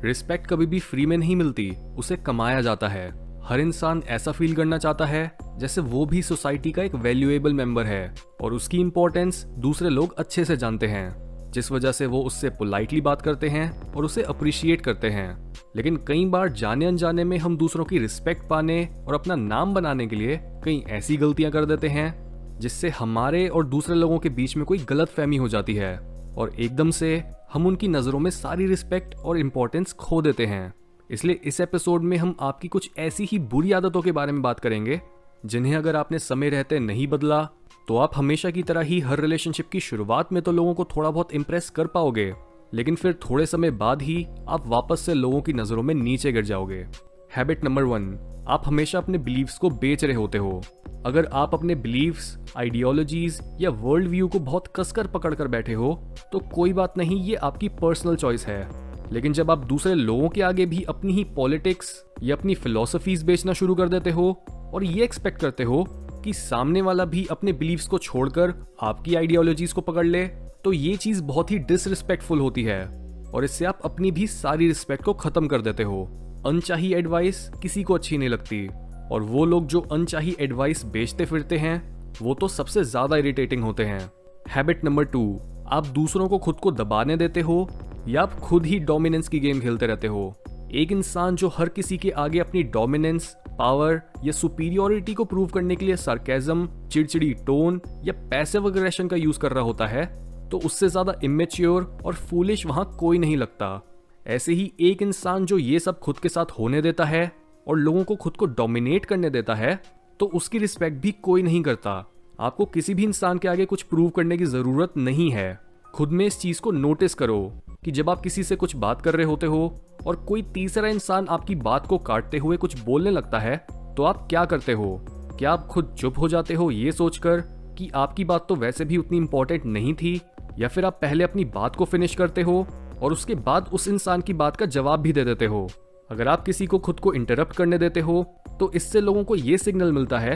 Respect कभी भी free में नहीं मिलती, उसे कमाया जाता है। हर इंसान ऐसा फील करना चाहता है जैसे वो भी सोसाइटी का एक वैल्यूएबल मेंबर है और उसकी इंपॉर्टेंस दूसरे लोग अच्छे से जानते हैं, जिस वजह से वो उससे पोलाइटली बात करते हैं और उसे अप्रिशिएट करते हैं। लेकिन कई बार जाने अनजाने में हम दूसरों की रिस्पेक्ट पाने और अपना नाम बनाने के लिए कई ऐसी गलतियां कर देते हैं जिससे हमारे और दूसरे लोगों के बीच में कोई गलतफहमी हो जाती है और एकदम से हम उनकी नज़रों में सारी रिस्पेक्ट और इम्पोर्टेंस खो देते हैं। इसलिए इस एपिसोड में हम आपकी कुछ ऐसी ही बुरी आदतों के बारे में बात करेंगे जिन्हें अगर आपने समय रहते नहीं बदला तो आप हमेशा की तरह ही हर रिलेशनशिप की शुरुआत में तो लोगों को थोड़ा बहुत इम्प्रेस कर पाओगे, लेकिन फिर थोड़े समय बाद ही आप वापस से लोगों की नज़रों में नीचे गिर जाओगे। हैबिट नंबर 1, आप हमेशा अपने बिलीव्स को बेच रहे होते हो। अगर आप अपने बिलीव्स, आइडियोलॉजीज या वर्ल्ड व्यू को बहुत कसकर पकड़ कर बैठे हो तो कोई बात नहीं, ये आपकी पर्सनल चॉइस है। लेकिन जब आप दूसरे लोगों के आगे भी अपनी ही पॉलिटिक्स या अपनी फिलॉसफीज बेचना शुरू कर देते हो और ये एक्सपेक्ट करते हो कि सामने वाला भी अपने बिलीव्स को छोड़कर आपकी आइडियोलॉजीज को पकड़ ले, तो ये चीज बहुत ही डिसरिस्पेक्टफुल होती है और इससे आप अपनी भी सारी रिस्पेक्ट को खत्म कर देते हो। अनचाही एडवाइस किसी को अच्छी नहीं लगती और वो लोग जो अनचाही एडवाइस बेचते फिरते हैं वो तो सबसे ज्यादा इरिटेटिंग होते हैं। हैबिट नंबर 2, आप दूसरों को खुद को दबाने देते हो या आप खुद ही डोमिनेंस की गेम खेलते रहते हो। एक इंसान जो हर किसी के आगे अपनी डोमिनेंस, पावर या सुपीरियोरिटी को प्रूव करने के लिए सार्केज्म, चिड़चिड़ी टोन या पैसिव एग्रेशन का यूज कर रहा होता है तो उससे ज्यादा इमेच्योर और फूलिश वहां कोई नहीं लगता। ऐसे ही एक इंसान जो ये सब खुद के साथ होने देता है और लोगों को खुद को डोमिनेट करने देता है तो उसकी रिस्पेक्ट भी कोई नहीं करता। आपको किसी भी इंसान के आगे कुछ प्रूव करने की जरूरत नहीं है। खुद में इस चीज को नोटिस करो कि जब आप किसी से कुछ बात कर रहे होते हो और कोई तीसरा इंसान आपकी बात को काटते हुए कुछ बोलने लगता है तो आप क्या करते हो? क्या आप खुद चुप हो जाते हो ये सोचकर कि आपकी बात तो वैसे भी उतनी इंपॉर्टेंट नहीं थी, या फिर आप पहले अपनी बात को फिनिश करते हो और उसके बाद उस इंसान की बात का जवाब भी दे देते हो? अगर आप किसी को खुद को इंटरप्ट करने देते हो तो इससे लोगों को ये सिग्नल मिलता है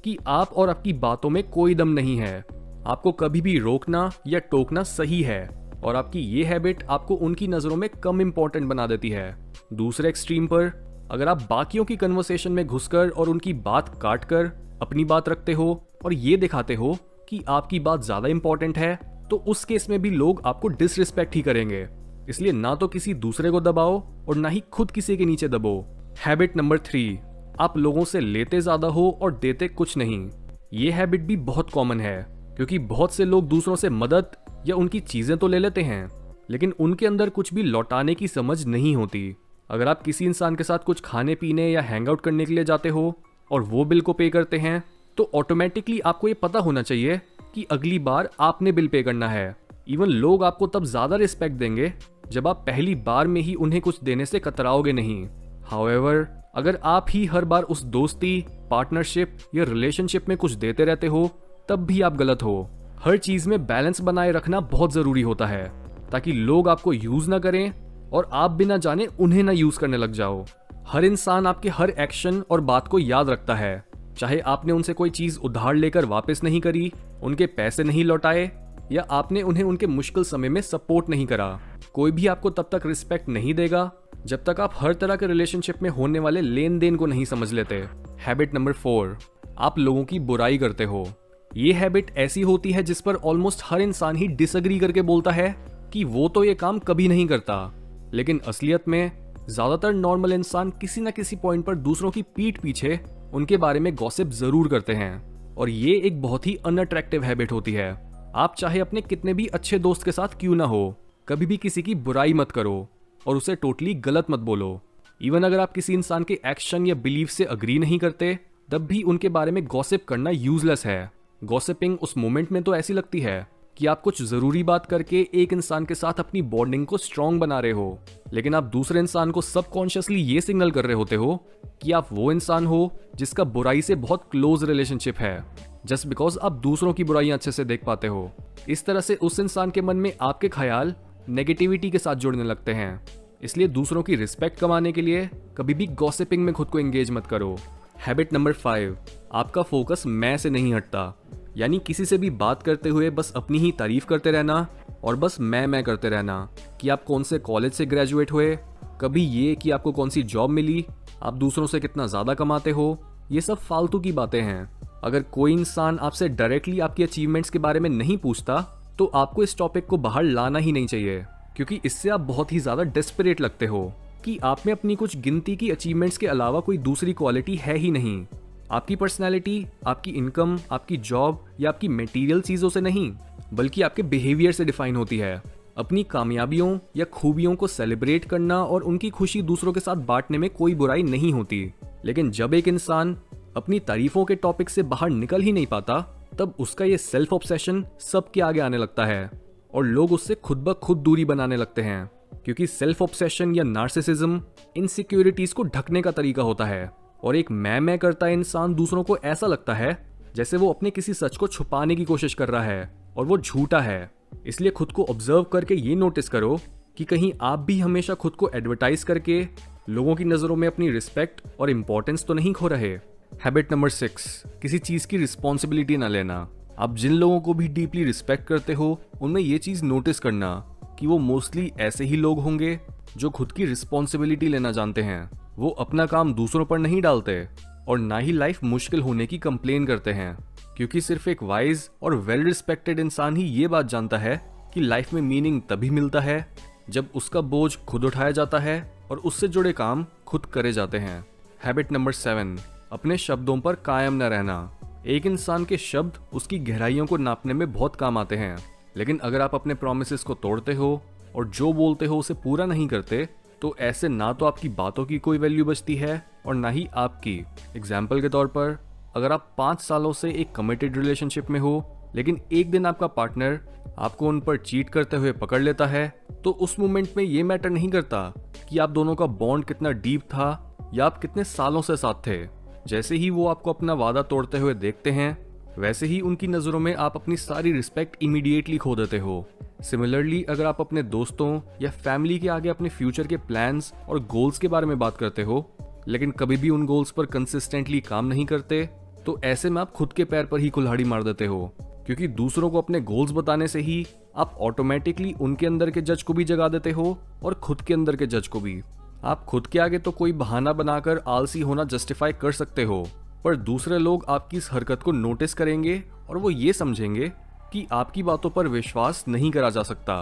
कि आप और आपकी बातों में कोई दम नहीं है। आपको कभी भी रोकना या टोकना सही है और आपकी ये हैबिट आपको उनकी नजरों में कम इंपॉर्टेंट बना देती है। दूसरे एक्सट्रीम पर अगर आप बाकियों की कन्वर्सेशन में घुसकर और उनकी बात काटकर अपनी बात रखते हो और ये दिखाते हो कि आपकी बात ज्यादा इंपॉर्टेंट है तो उस केस में भी लोग आपको डिसरिस्पेक्ट ही करेंगे। इसलिए ना तो किसी दूसरे को दबाओ और ना ही खुद किसी के नीचे दबो। हैबिट नंबर 3, आप लोगों से लेते ज्यादा हो और देते कुछ नहीं। ये हैबिट भी बहुत कॉमन है क्योंकि बहुत से लोग दूसरों से मदद या उनकी चीजें तो ले लेते हैं लेकिन उनके अंदर कुछ भी लौटाने की समझ नहीं होती। अगर आप किसी इंसान के साथ कुछ खाने पीने या हैंग आउट करने के लिए जाते हो और वो बिल को पे करते हैं तो ऑटोमेटिकली आपको ये पता होना चाहिए कि अगली बार आपने बिल पे करना है। इवन लोग आपको तब ज्यादा रिस्पेक्ट देंगे जब आप पहली बार में ही उन्हें कुछ देने से कतराओगे नहीं। हाउएवर, अगर आप ही हर बार उस दोस्ती, पार्टनरशिप या रिलेशनशिप में कुछ देते रहते हो तब भी आप गलत हो। हर चीज में बैलेंस बनाए रखना बहुत जरूरी होता है ताकि लोग आपको यूज ना करें और आप बिना जाने उन्हें ना यूज करने लग जाओ। हर इंसान आपके हर एक्शन और बात को याद रखता है, चाहे आपने उनसे कोई चीज उधार लेकर वापस नहीं करी, उनके पैसे नहीं लौटाए या आपने उन्हें उनके मुश्किल समय में सपोर्ट नहीं करा। कोई भी आपको तब तक रिस्पेक्ट नहीं देगा जब तक आप हर तरह के रिलेशनशिप में होने वाले लेन देन को नहीं समझ लेते। हैबिट नंबर 4, आप लोगों की बुराई करते हो। ये हैबिट ऐसी होती है जिस पर ऑलमोस्ट हर इंसान ही डिसएग्री करके बोलता है कि वो तो ये काम कभी नहीं करता, लेकिन असलियत में ज्यादातर नॉर्मल इंसान किसी न किसी पॉइंट पर दूसरों की पीठ पीछे उनके बारे में गॉसिप जरूर करते हैं और ये एक बहुत ही अनअट्रैक्टिव हैबिट होती है। आप चाहे अपने कितने भी अच्छे दोस्त के साथ क्यों ना हो, कभी भी किसी की बुराई मत करो और उसे टोटली गलत मत बोलो। इवन अगर आप किसी इंसान के एक्शन या बिलीफ से अग्री नहीं करते तब भी उनके बारे में गॉसिप करना यूजलेस है। गॉसिपिंग उस मोमेंट में तो ऐसी लगती है कि आप कुछ जरूरी बात करके एक इंसान के साथ अपनी बॉन्डिंग को स्ट्रॉन्ग बना रहे हो, लेकिन आप दूसरे इंसान को सबकॉन्शियसली ये सिग्नल कर रहे होते हो कि आप वो इंसान हो जिसका बुराई से बहुत क्लोज रिलेशनशिप है, जस्ट बिकॉज आप दूसरों की बुराइयां अच्छे से देख पाते हो। इस तरह से उस इंसान के मन में आपके ख्याल नेगेटिविटी के साथ जुड़ने लगते हैं। इसलिए दूसरों की रिस्पेक्ट कमाने के लिए कभी भी गॉसिपिंग में खुद को एंगेज मत करो। हैबिट नंबर 5, आपका फोकस मैं से नहीं हटता। यानी किसी से भी बात करते हुए बस अपनी ही तारीफ करते रहना और बस मैं करते रहना कि आप कौन से कॉलेज से ग्रेजुएट हुए, कभी ये कि आपको कौन सी जॉब मिली, आप दूसरों से कितना ज़्यादा कमाते हो, ये सब फालतू की बातें हैं। अगर कोई इंसान आपसे डायरेक्टली आपकी अचीवमेंट्स के बारे में नहीं पूछता तो आपको इस टॉपिक को बाहर लाना ही नहीं चाहिए, क्योंकि इससे आप बहुत ही ज़्यादा डेस्परेट लगते हो कि आप में अपनी कुछ गिनती की अचीवमेंट्स के अलावा कोई दूसरी क्वालिटी है ही नहीं। आपकी पर्सनैलिटी, आपकी इनकम, आपकी जॉब या आपकी मटेरियल चीज़ों से नहीं, बल्कि आपके बिहेवियर से डिफाइन होती है। अपनी कामयाबियों या खूबियों को सेलिब्रेट करना और उनकी खुशी दूसरों के साथ बांटने में कोई बुराई नहीं होती, लेकिन जब एक इंसान अपनी तारीफों के टॉपिक से बाहर निकल ही नहीं पाता, तब उसका ये सेल्फ ऑब्सेशन सबके आगे आने लगता है और लोग उससे खुद ब खुद दूरी बनाने लगते हैं, क्योंकि सेल्फ ऑब्सेशन या नार्सिसिज्म इनसिक्योरिटीज को ढकने का तरीका होता है और एक मैं करता इंसान दूसरों को ऐसा लगता है जैसे वो अपने किसी सच को छुपाने की कोशिश कर रहा है और वो झूठा है। इसलिए खुद को ऑब्जर्व करके ये नोटिस करो कि कहीं आप भी हमेशा खुद को एडवर्टाइज करके लोगों की नज़रों में अपनी रिस्पेक्ट और इम्पोर्टेंस तो नहीं खो रहे। हैबिट नंबर 6, किसी चीज़ की रिस्पॉन्सिबिलिटी ना लेना। आप जिन लोगों को भी डीपली रिस्पेक्ट करते हो उनमें ये चीज़ नोटिस करना कि वो मोस्टली ऐसे ही लोग होंगे जो खुद की रिस्पॉन्सिबिलिटी लेना जानते हैं। वो अपना काम दूसरों पर नहीं डालते और ना ही लाइफ मुश्किल होने की कंप्लेन करते हैं, क्योंकि सिर्फ एक वाइज और वेल रिस्पेक्टेड इंसान ही ये बात जानता है कि लाइफ में मीनिंग तभी मिलता है जब उसका बोझ खुद उठाया जाता है और उससे जुड़े काम खुद करे जाते हैं। हैबिट नंबर 7, अपने शब्दों पर कायम न रहना। एक इंसान के शब्द उसकी गहराइयों को नापने में बहुत काम आते हैं, लेकिन अगर आप अपने प्रॉमिसेस को तोड़ते हो और जो बोलते हो उसे पूरा नहीं करते, तो ऐसे ना तो आपकी बातों की कोई वैल्यू बचती है और ना ही आपकी। एग्जाम्पल के तौर पर, अगर आप 5 सालों से एक कमिटेड रिलेशनशिप में हो, लेकिन एक दिन आपका पार्टनर आपको उन पर चीट करते हुए पकड़ लेता है, तो उस मोमेंट में ये मैटर नहीं करता कि आप दोनों का बॉन्ड कितना डीप था या आप कितने सालों से साथ थे। जैसे ही वो आपको अपना वादा तोड़ते हुए देखते हैं, वैसे ही उनकी नज़रों में आप अपनी सारी रिस्पेक्ट इमीडिएटली खो देते हो। सिमिलरली, अगर आप अपने दोस्तों या फैमिली के आगे अपने फ्यूचर के प्लान्स और गोल्स के बारे में बात करते हो, लेकिन कभी भी उन गोल्स पर कंसिस्टेंटली काम नहीं करते, तो ऐसे में आप खुद के पैर पर ही कुल्हाड़ी मार देते हो, क्योंकि दूसरों को अपने गोल्स बताने से ही आप ऑटोमेटिकली उनके अंदर के जज को भी जगा देते हो और खुद के अंदर के जज को भी। आप खुद के आगे तो कोई बहाना बनाकर आलसी होना जस्टिफाई कर सकते हो, पर दूसरे लोग आपकी इस हरकत को नोटिस करेंगे और वो ये समझेंगे कि आपकी बातों पर विश्वास नहीं करा जा सकता।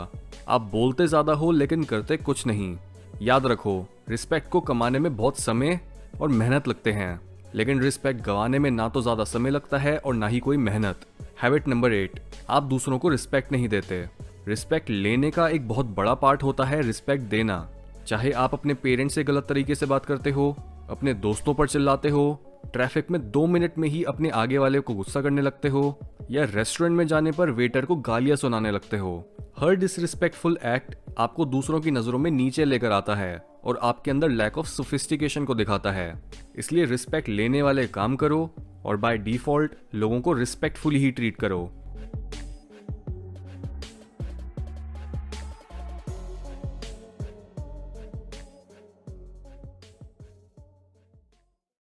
आप बोलते ज्यादा हो लेकिन करते कुछ नहीं। याद रखो, रिस्पेक्ट को कमाने में बहुत समय और मेहनत लगते हैं, लेकिन रिस्पेक्ट गंवाने में ना तो ज्यादा समय लगता है और ना ही कोई मेहनत। हैबिट नंबर 8, आप दूसरों को रिस्पेक्ट नहीं देते। रिस्पेक्ट लेने का एक बहुत बड़ा पार्ट होता है रिस्पेक्ट देना। चाहे आप अपने पेरेंट्स से गलत तरीके से बात करते हो, अपने दोस्तों पर चिल्लाते हो, ट्रैफिक में 2 मिनट में ही अपने आगे वाले को गुस्सा करने लगते हो, या रेस्टोरेंट में जाने पर वेटर को गालियां सुनाने लगते हो। हर डिसरिस्पेक्टफुल एक्ट आपको दूसरों की नजरों में नीचे लेकर आता है और आपके अंदर लैक ऑफ सोफिस्टिकेशन को दिखाता है। इसलिए रिस्पेक्ट लेने वाले काम करो और बाय डिफॉल्ट लोगों को रिस्पेक्टफुली ही ट्रीट करो।